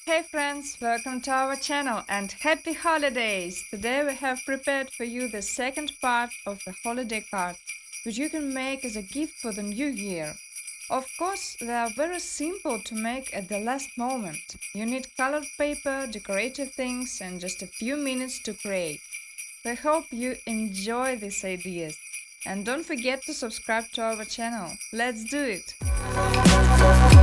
Hey friends, welcome to our channel and happy holidays! Today we have prepared for you the second part of the holiday card, which you can make as a gift for the new year. Of course, they are very simple to make at the last moment. You need colored paper, decorative things and just a few minutes to create. We hope you enjoy these ideas. And don't forget to subscribe to our channel. Let's do it!